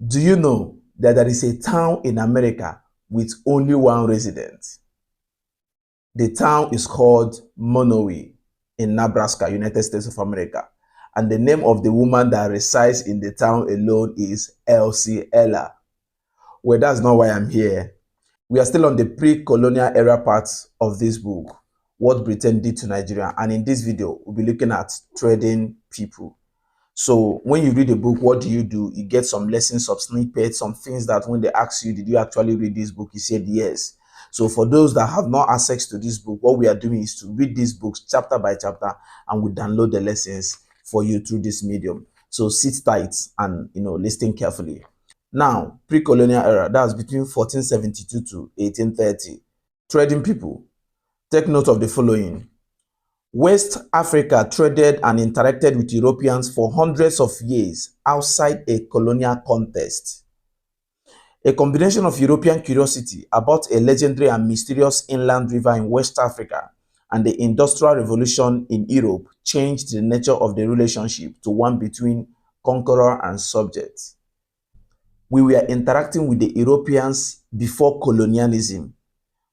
Do you know that there is a town in America with only one resident? The town is called Monowi in Nebraska, United States of America. And the name of the woman that resides in the town alone is Elsie Ella. Well, that's not why I'm here. We are still on the pre-colonial era part of this book, What Britain Did to Nigeria. And in this video, we'll be looking at trading people. So when you read a book, what do? You get some lessons, some snippets, some things that when they ask you, did you actually read this book? You said yes. So for those that have not access to this book, what we are doing is to read these books chapter by chapter, and we download the lessons for you through this medium. So sit tight and listen carefully. Now, pre-colonial era, that's between 1472 to 1830. Trading people. Take note of the following. West Africa traded and interacted with Europeans for hundreds of years outside a colonial context. A combination of European curiosity about a legendary and mysterious inland river in West Africa and the Industrial Revolution in Europe changed the nature of the relationship to one between conqueror and subject. We were interacting with the Europeans before colonialism,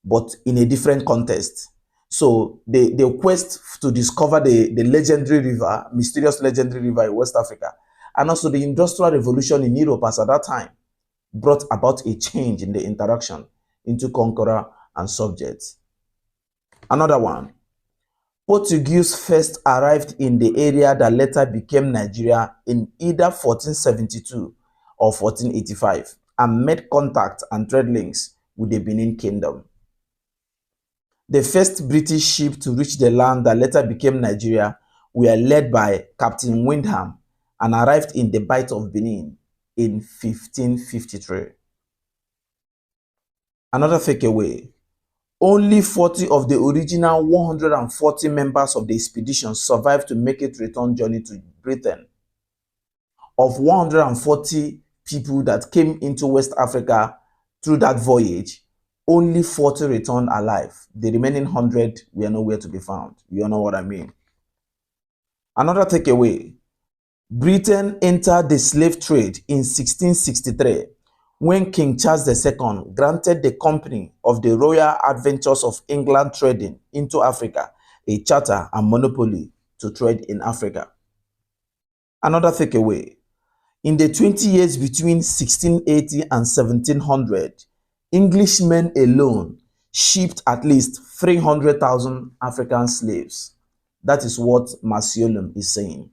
but in a different context. So the quest to discover the legendary river, mysterious legendary river in West Africa, and also the Industrial Revolution in Europe as at that time, brought about a change in the interaction into conqueror and subject. Another one, Portuguese first arrived in the area that later became Nigeria in either 1472 or 1485 and made contact and trade links with the Benin Kingdom. The first British ship to reach the land that later became Nigeria were led by Captain Windham and arrived in the Bight of Benin in 1553. Another takeaway, only 40 of the original 140 members of the expedition survived to make it return journey to Britain. Of 140 people that came into West Africa through that voyage, only 40 returned alive. The remaining 100 were nowhere to be found. You know what I mean? Another takeaway, Britain entered the slave trade in 1663 when King Charles II granted the Company of the Royal Adventures of England Trading into Africa a charter and monopoly to trade in Africa. Another takeaway, in the 20 years between 1680 and 1700, Englishmen alone shipped at least 300,000 African slaves. That is what Maciolum is saying.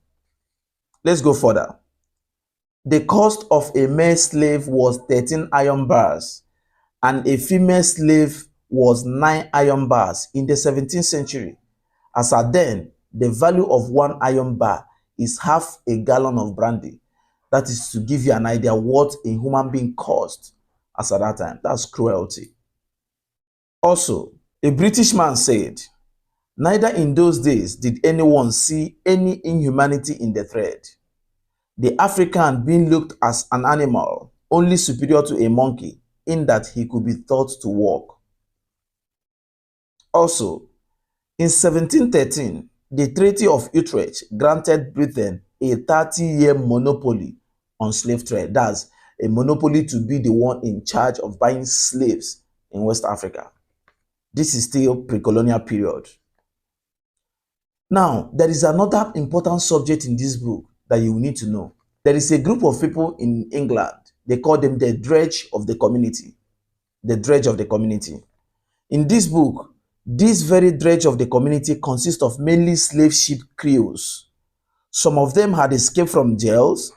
Let's go further. The cost of a male slave was 13 iron bars and a female slave was 9 iron bars in the 17th century. As at then, the value of 1 iron bar is half a gallon of brandy. That is to give you an idea what a human being cost as at that time. That's cruelty. Also, a British man said, neither in those days did anyone see any inhumanity in the thread. The African being looked as an animal, only superior to a monkey, in that he could be thought to walk. Also, in 1713, the Treaty of Utrecht granted Britain a 30-year monopoly on slave trade. That's a monopoly to be the one in charge of buying slaves in West Africa. This is still pre-colonial period. Now, there is another important subject in this book that you need to know. There is a group of people in England. They call them the dredge of the community. The dredge of the community. In this book, this very dredge of the community consists of mainly slave ship crews. Some of them had escaped from jails.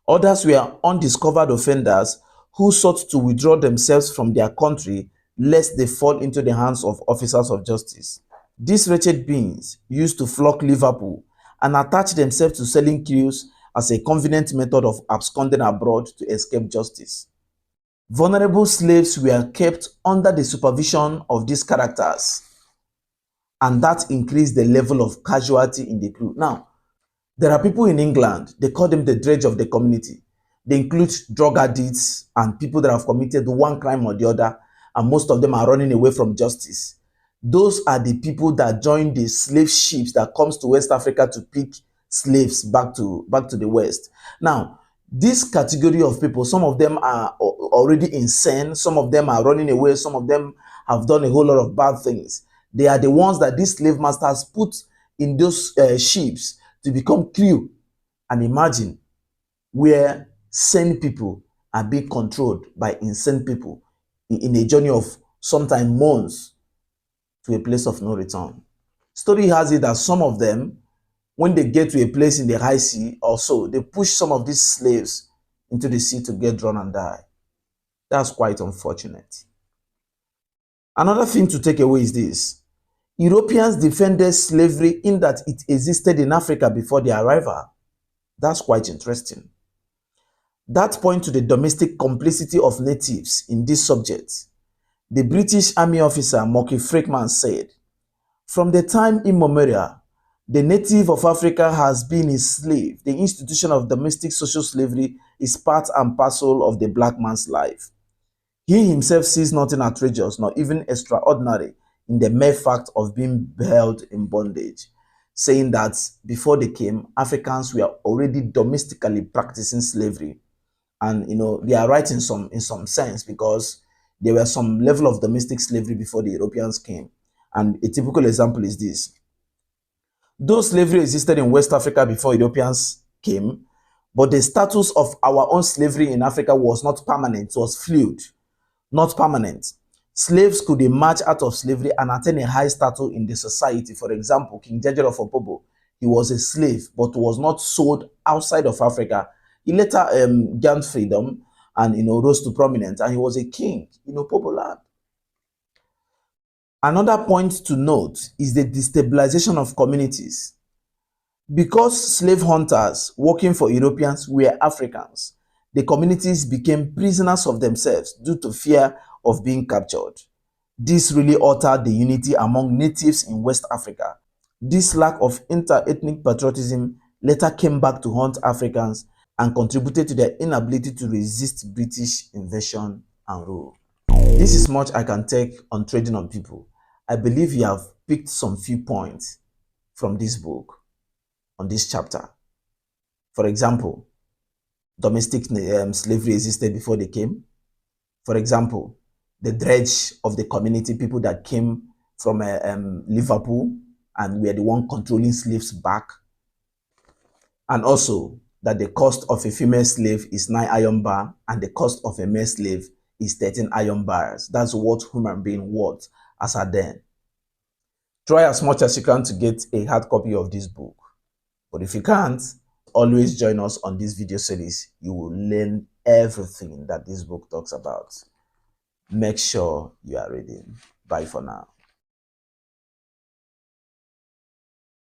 Others were undiscovered offenders who sought to withdraw themselves from their country lest they fall into the hands of officers of justice. These wretched beings used to flock Liverpool and attach themselves to selling crews as a convenient method of absconding abroad to escape justice. Vulnerable slaves were kept under the supervision of these characters, and that increased the level of casualty in the crew. Now, there are people in England, they call them the dredge of the community. They include drug addicts and people that have committed one crime or the other, and most of them are running away from justice. Those are the people that join the slave ships that comes to West Africa to pick slaves back to the West. Now, This category of people, some of them are already insane, some of them are running away, some of them have done a whole lot of bad things. They are the ones that these slave masters put in those ships to become crew. And imagine where sane people are being controlled by insane people in a journey of sometimes months to a place of no return. Story has it that some of them, when they get to a place in the high sea or so, they push some of these slaves into the sea to get drowned and die. That's quite unfortunate. Another thing to take away is this. Europeans defended slavery in that it existed in Africa before their arrival. That's quite interesting. That points to the domestic complicity of natives in this subject. The British Army officer Mocky Freckman said, "From the time immemorial, the native of Africa has been a slave. The institution of domestic social slavery is part and parcel of the black man's life. He himself sees nothing outrageous nor even extraordinary in the mere fact of being held in bondage," saying that before they came, Africans were already domestically practicing slavery. And they are right in some sense, because there were some level of domestic slavery before the Europeans came. And a typical example is this. Though slavery existed in West Africa before Europeans came, but the status of our own slavery in Africa was not permanent, it was fluid, not permanent. Slaves could emerge out of slavery and attain a high status in the society. For example, King Jeje of Opobo, he was a slave but was not sold outside of Africa. He later gained freedom and rose to prominence, and he was a king in Opobo land. Another point to note is the destabilization of communities. Because slave hunters working for Europeans were Africans, the communities became prisoners of themselves due to fear of being captured. This really altered the unity among natives in West Africa. This lack of inter-ethnic patriotism later came back to haunt Africans and contributed to their inability to resist British invasion and rule. This is much I can take on trading on people. I believe you have picked some few points from this book on this chapter. For example, domestic slavery existed before they came. For example, the dredge of the community, people that came from Liverpool and were the one controlling slaves back. And also that the cost of a female slave is 9 iron bar and the cost of a male slave is 13 iron bars. That's what human being worth as at then. Try as much as you can to get a hard copy of this book. But if you can't, always join us on this video series. You will learn everything that this book talks about. Make sure you are reading. Bye for now.